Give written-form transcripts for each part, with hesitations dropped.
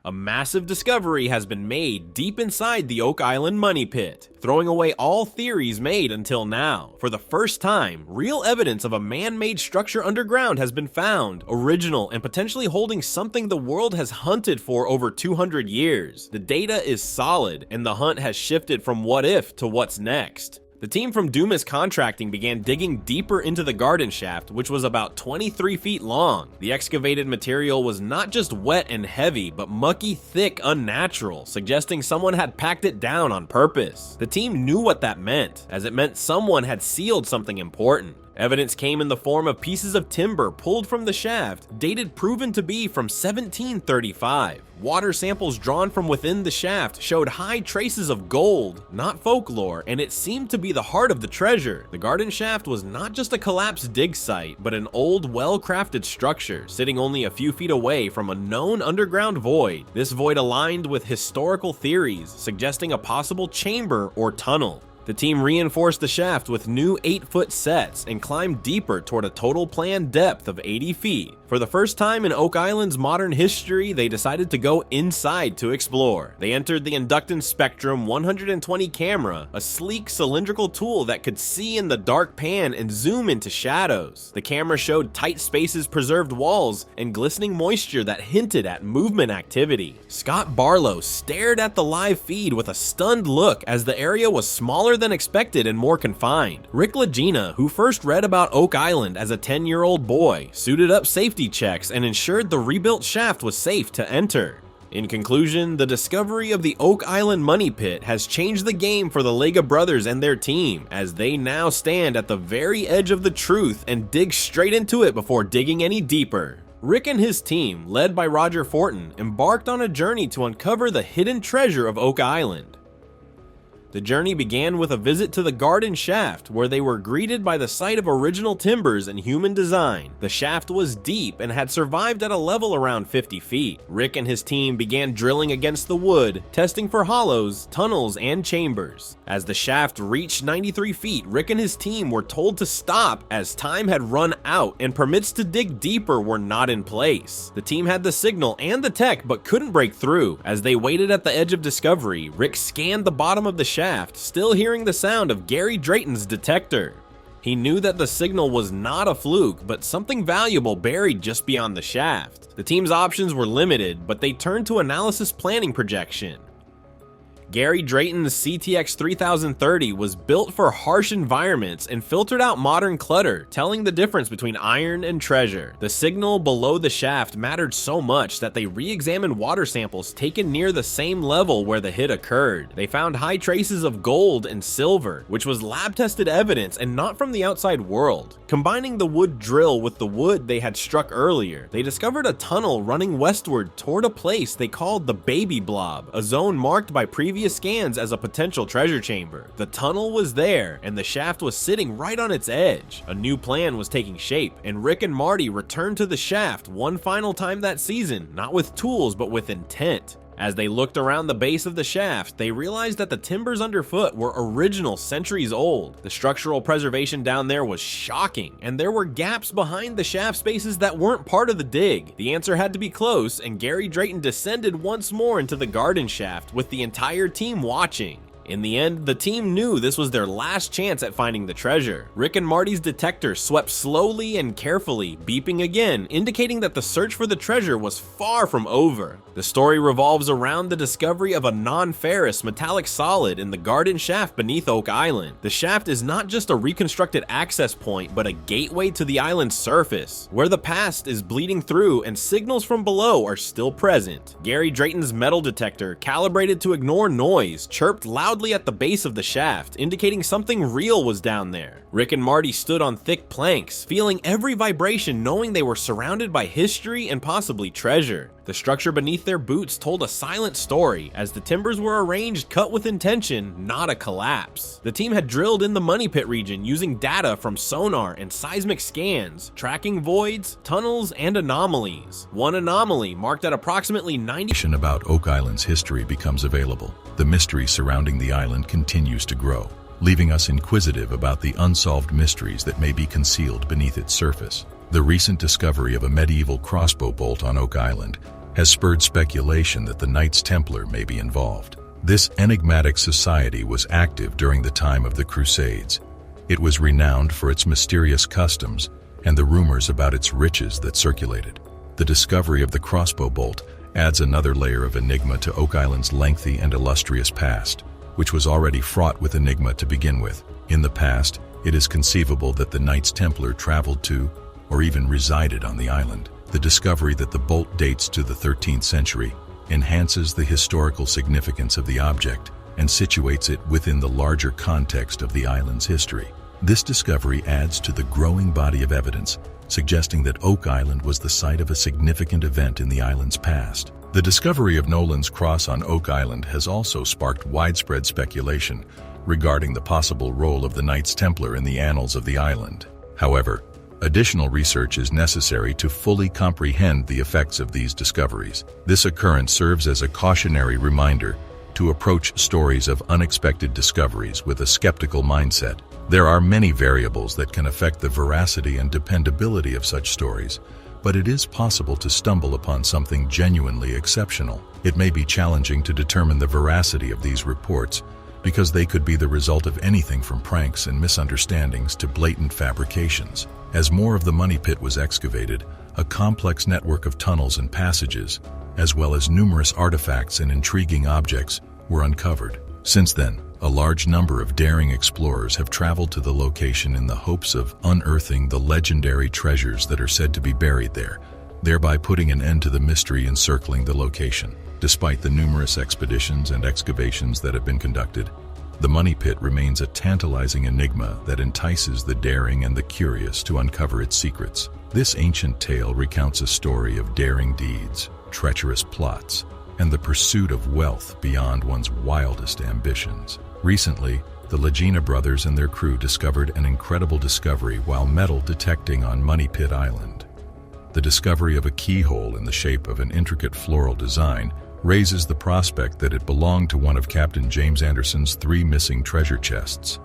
A massive discovery has been made deep inside the Oak Island money pit, throwing away all theories made until now. For the first time, real evidence of a man-made structure underground has been found, original and potentially holding something the world has hunted for over 200 years. The data is solid, and the hunt has shifted from what if to what's next. The team from Dumas Contracting began digging deeper into the garden shaft, which was about 23 feet long. The excavated material was not just wet and heavy, but mucky, thick, unnatural, suggesting someone had packed it down on purpose. The team knew what that meant, as it meant someone had sealed something important. Evidence came in the form of pieces of timber pulled from the shaft, dated proven to be from 1735. Water samples drawn from within the shaft showed high traces of gold, not folklore, and it seemed to be the heart of the treasure. The garden shaft was not just a collapsed dig site, but an old, well-crafted structure, sitting only a few feet away from a known underground void. This void aligned with historical theories, suggesting a possible chamber or tunnel. The team reinforced the shaft with new 8-foot sets and climbed deeper toward a total planned depth of 80 feet. For the first time in Oak Island's modern history, they decided to go inside to explore. They entered the Inductance Spectrum 120 camera, a sleek cylindrical tool that could see in the dark pan and zoom into shadows. The camera showed tight spaces, preserved walls, and glistening moisture that hinted at movement activity. Scott Barlow stared at the live feed with a stunned look as the area was smaller than expected and more confined. Rick Lagena, who first read about Oak Island as a 10-year-old boy, suited up safety checks and ensured the rebuilt shaft was safe to enter. In conclusion, the discovery of the Oak Island money pit has changed the game for the Lega brothers and their team, as they now stand at the very edge of the truth and dig straight into it before digging any deeper. Rick and his team, led by Roger Fortin, embarked on a journey to uncover the hidden treasure of Oak Island. The journey began with a visit to the garden shaft, where they were greeted by the sight of original timbers and human design. The shaft was deep and had survived at a level around 50 feet. Rick and his team began drilling against the wood, testing for hollows, tunnels, and chambers. As the shaft reached 93 feet, Rick and his team were told to stop as time had run out and permits to dig deeper were not in place. The team had the signal and the tech but couldn't break through. As they waited at the edge of discovery, Rick scanned the bottom of the shaft, still hearing the sound of Gary Drayton's detector. He knew that the signal was not a fluke, but something valuable buried just beyond the shaft. The team's options were limited, but they turned to analysis planning projection. Gary Drayton's CTX 3030 was built for harsh environments and filtered out modern clutter, telling the difference between iron and treasure. The signal below the shaft mattered so much that they re-examined water samples taken near the same level where the hit occurred. They found high traces of gold and silver, which was lab-tested evidence and not from the outside world. Combining the wood drill with the wood they had struck earlier, they discovered a tunnel running westward toward a place they called the Baby Blob, a zone marked by previous scans as a potential treasure chamber. The tunnel was there, and the shaft was sitting right on its edge. A new plan was taking shape, and Rick and Marty returned to the shaft one final time that season, not with tools but with intent. As they looked around the base of the shaft, they realized that the timbers underfoot were original, centuries old. The structural preservation down there was shocking, and there were gaps behind the shaft spaces that weren't part of the dig. The answer had to be close, and Gary Drayton descended once more into the garden shaft, with the entire team watching. In the end, the team knew this was their last chance at finding the treasure. Rick and Marty's detector swept slowly and carefully, beeping again, indicating that the search for the treasure was far from over. The story revolves around the discovery of a non-ferrous metallic solid in the garden shaft beneath Oak Island. The shaft is not just a reconstructed access point, but a gateway to the island's surface, where the past is bleeding through and signals from below are still present. Gary Drayton's metal detector, calibrated to ignore noise, chirped loudly at the base of the shaft, indicating something real was down there. Rick and Marty stood on thick planks, feeling every vibration, knowing they were surrounded by history and possibly treasure. The structure beneath their boots told a silent story, as the timbers were arranged cut with intention, not a collapse. The team had drilled in the money pit region using data from sonar and seismic scans, tracking voids, tunnels, and anomalies. One anomaly, marked at approximately 90 about Oak Island's history becomes available. The mystery surrounding the island continues to grow, leaving us inquisitive about the unsolved mysteries that may be concealed beneath its surface. The recent discovery of a medieval crossbow bolt on Oak Island has spurred speculation that the Knights Templar may be involved. This enigmatic society was active during the time of the Crusades. It was renowned for its mysterious customs and the rumors about its riches that circulated. The discovery of the crossbow bolt adds another layer of enigma to Oak Island's lengthy and illustrious past, which was already fraught with enigma to begin with. In the past, it is conceivable that the Knights Templar traveled to, or even resided on the island. The discovery that the bolt dates to the 13th century enhances the historical significance of the object and situates it within the larger context of the island's history. This discovery adds to the growing body of evidence, suggesting that Oak Island was the site of a significant event in the island's past. The discovery of Nolan's Cross on Oak Island has also sparked widespread speculation regarding the possible role of the Knights Templar in the annals of the island. However, additional research is necessary to fully comprehend the effects of these discoveries. This occurrence serves as a cautionary reminder to approach stories of unexpected discoveries with a skeptical mindset. There are many variables that can affect the veracity and dependability of such stories, but it is possible to stumble upon something genuinely exceptional. It may be challenging to determine the veracity of these reports because they could be the result of anything from pranks and misunderstandings to blatant fabrications. As more of the money pit was excavated, a complex network of tunnels and passages, as well as numerous artifacts and intriguing objects, were uncovered. Since then, a large number of daring explorers have traveled to the location in the hopes of unearthing the legendary treasures that are said to be buried there, thereby putting an end to the mystery encircling the location. Despite the numerous expeditions and excavations that have been conducted, the money pit remains a tantalizing enigma that entices the daring and the curious to uncover its secrets. This ancient tale recounts a story of daring deeds, treacherous plots, and the pursuit of wealth beyond one's wildest ambitions. Recently, the Lagena brothers and their crew discovered an incredible discovery while metal detecting on Money Pit Island. The discovery of a keyhole in the shape of an intricate floral design raises the prospect that it belonged to one of Captain James Anderson's 3 missing treasure chests.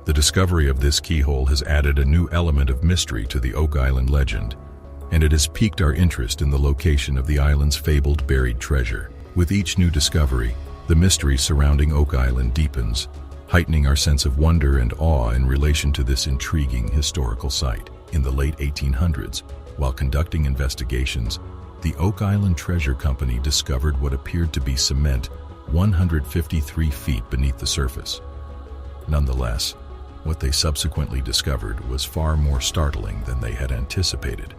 The discovery of this keyhole has added a new element of mystery to the Oak Island legend, and it has piqued our interest in the location of the island's fabled buried treasure. With each new discovery, the mystery surrounding Oak Island deepens, heightening our sense of wonder and awe in relation to this intriguing historical site. In the late 1800s, while conducting investigations, the Oak Island Treasure Company discovered what appeared to be cement 153 feet beneath the surface. Nonetheless, what they subsequently discovered was far more startling than they had anticipated.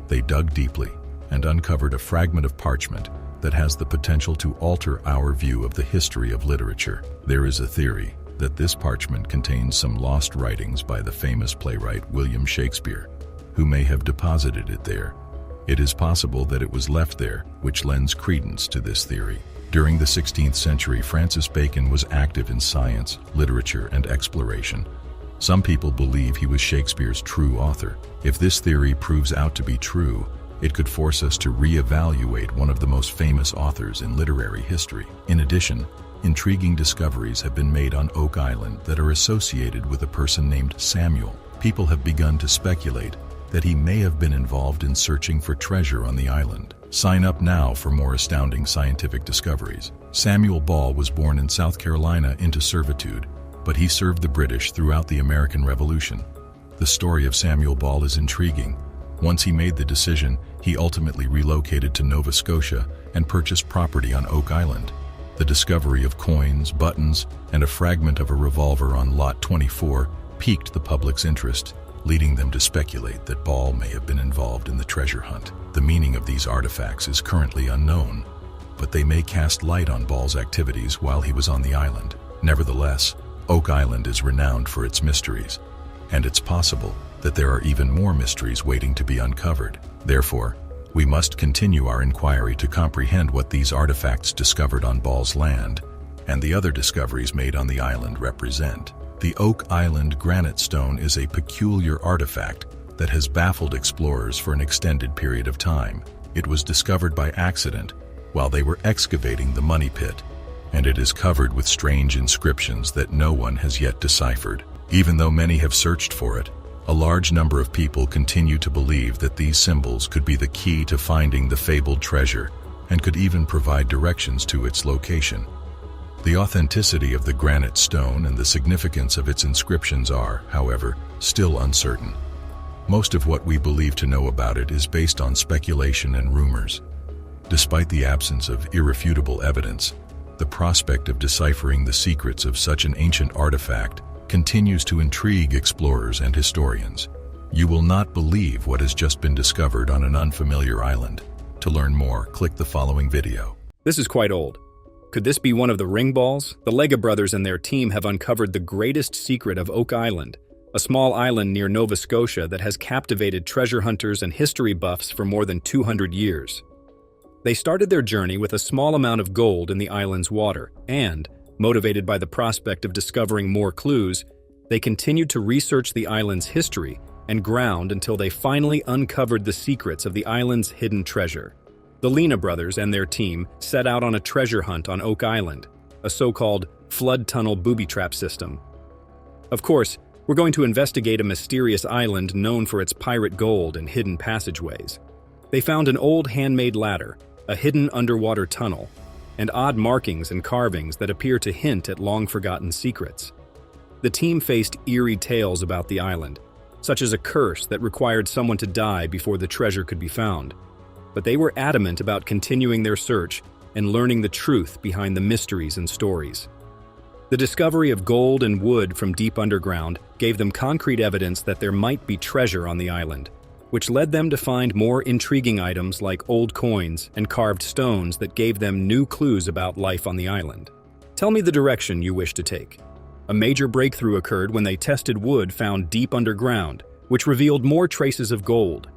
They dug deeply and uncovered a fragment of parchment that has the potential to alter our view of the history of literature. There is a theory that this parchment contains some lost writings by the famous playwright William Shakespeare, who may have deposited it there. It is possible that it was left there, which lends credence to this theory. During the 16th century, Francis Bacon was active in science, literature, and exploration. Some people believe he was Shakespeare's true author. If this theory proves out to be true, it could force us to reevaluate one of the most famous authors in literary history. In addition, intriguing discoveries have been made on Oak Island that are associated with a person named Samuel. People have begun to speculate that he may have been involved in searching for treasure on the island. Sign up now for more astounding scientific discoveries. Samuel Ball was born in South Carolina into servitude, but he served the British throughout the American Revolution. The story of Samuel Ball is intriguing. Once he made the decision, he ultimately relocated to Nova Scotia and purchased property on Oak Island. The discovery of coins, buttons, and a fragment of a revolver on Lot 24 piqued the public's interest, leading them to speculate that Ball may have been involved in the treasure hunt. The meaning of these artifacts is currently unknown, but they may cast light on Ball's activities while he was on the island. Nevertheless, Oak Island is renowned for its mysteries, and it's possible that there are even more mysteries waiting to be uncovered. Therefore, we must continue our inquiry to comprehend what these artifacts discovered on Ball's land and the other discoveries made on the island represent. The Oak Island granite stone is a peculiar artifact that has baffled explorers for an extended period of time. It was discovered by accident while they were excavating the money pit, and it is covered with strange inscriptions that no one has yet deciphered. Even though many have searched for it, a large number of people continue to believe that these symbols could be the key to finding the fabled treasure and could even provide directions to its location. The authenticity of the granite stone and the significance of its inscriptions are, however, still uncertain. Most of what we believe to know about it is based on speculation and rumors. Despite the absence of irrefutable evidence, the prospect of deciphering the secrets of such an ancient artifact continues to intrigue explorers and historians. You will not believe what has just been discovered on an unfamiliar island. To learn more, click the following video. This is quite old. Could this be one of the ring balls? The Lagena brothers and their team have uncovered the greatest secret of Oak Island, a small island near Nova Scotia that has captivated treasure hunters and history buffs for more than 200 years. They started their journey with a small amount of gold in the island's water, and, motivated by the prospect of discovering more clues, they continued to research the island's history and ground until they finally uncovered the secrets of the island's hidden treasure. The Lagena brothers and their team set out on a treasure hunt on Oak Island, a so-called flood tunnel booby trap system. Of course, we're going to investigate a mysterious island known for its pirate gold and hidden passageways. They found an old handmade ladder, a hidden underwater tunnel, and odd markings and carvings that appear to hint at long-forgotten secrets. The team faced eerie tales about the island, such as a curse that required someone to die before the treasure could be found. But they were adamant about continuing their search and learning the truth behind the mysteries and stories. The discovery of gold and wood from deep underground gave them concrete evidence that there might be treasure on the island, which led them to find more intriguing items like old coins and carved stones that gave them new clues about life on the island. Tell me the direction you wish to take. A major breakthrough occurred when they tested wood found deep underground, which revealed more traces of gold.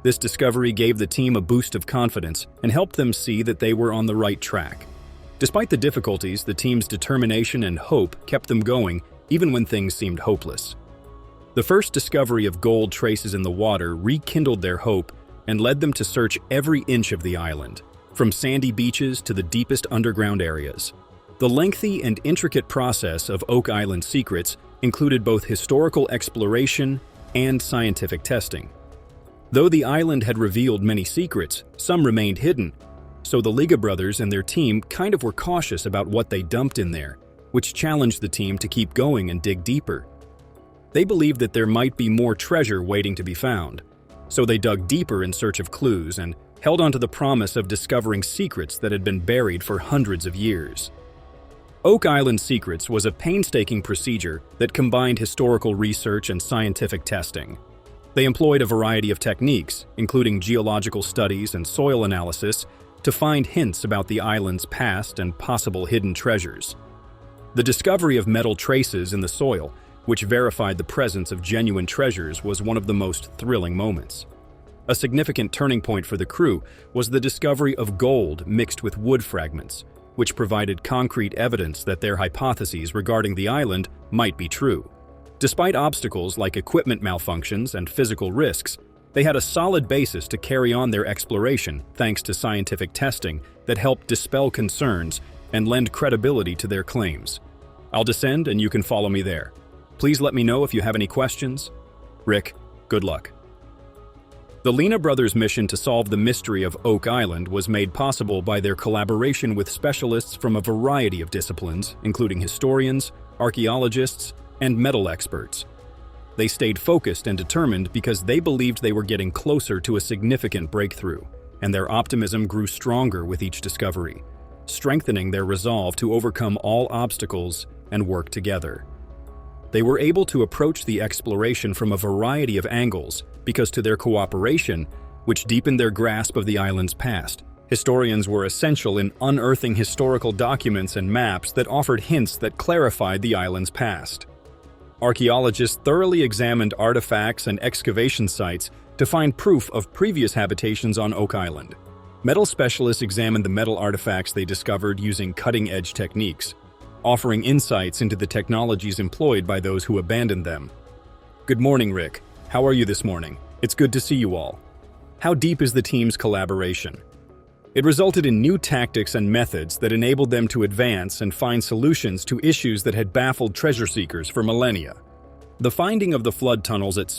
This discovery gave the team a boost of confidence and helped them see that they were on the right track. Despite the difficulties, the team's determination and hope kept them going even when things seemed hopeless. The first discovery of gold traces in the water rekindled their hope and led them to search every inch of the island, from sandy beaches to the deepest underground areas. The lengthy and intricate process of Oak Island secrets included both historical exploration and scientific testing. Though the island had revealed many secrets, some remained hidden, so the Lagena brothers and their team kind of were cautious about what they dumped in there, which challenged the team to keep going and dig deeper. They believed that there might be more treasure waiting to be found, so they dug deeper in search of clues and held on to the promise of discovering secrets that had been buried for hundreds of years. Oak Island Secrets was a painstaking procedure that combined historical research and scientific testing. They employed a variety of techniques, including geological studies and soil analysis, to find hints about the island's past and possible hidden treasures. The discovery of metal traces in the soil, which verified the presence of genuine treasures, was one of the most thrilling moments. A significant turning point for the crew was the discovery of gold mixed with wood fragments, which provided concrete evidence that their hypotheses regarding the island might be true. Despite obstacles like equipment malfunctions and physical risks, they had a solid basis to carry on their exploration thanks to scientific testing that helped dispel concerns and lend credibility to their claims. I'll descend and you can follow me there. Please let me know if you have any questions. Rick, good luck. The Lagena brothers' mission to solve the mystery of Oak Island was made possible by their collaboration with specialists from a variety of disciplines, including historians, archaeologists, and metal experts. They stayed focused and determined because they believed they were getting closer to a significant breakthrough, and their optimism grew stronger with each discovery, strengthening their resolve to overcome all obstacles and work together. They were able to approach the exploration from a variety of angles because to their cooperation, which deepened their grasp of the island's past. Historians were essential in unearthing historical documents and maps that offered hints that clarified the island's past. Archaeologists thoroughly examined artifacts and excavation sites to find proof of previous habitations on Oak Island. Metal specialists examined the metal artifacts they discovered using cutting-edge techniques, offering insights into the technologies employed by those who abandoned them. Good morning, Rick. How are you this morning? It's good to see you all. How deep is the team's collaboration? It resulted in new tactics and methods that enabled them to advance and find solutions to issues that had baffled treasure seekers for millennia. The finding of the flood tunnels at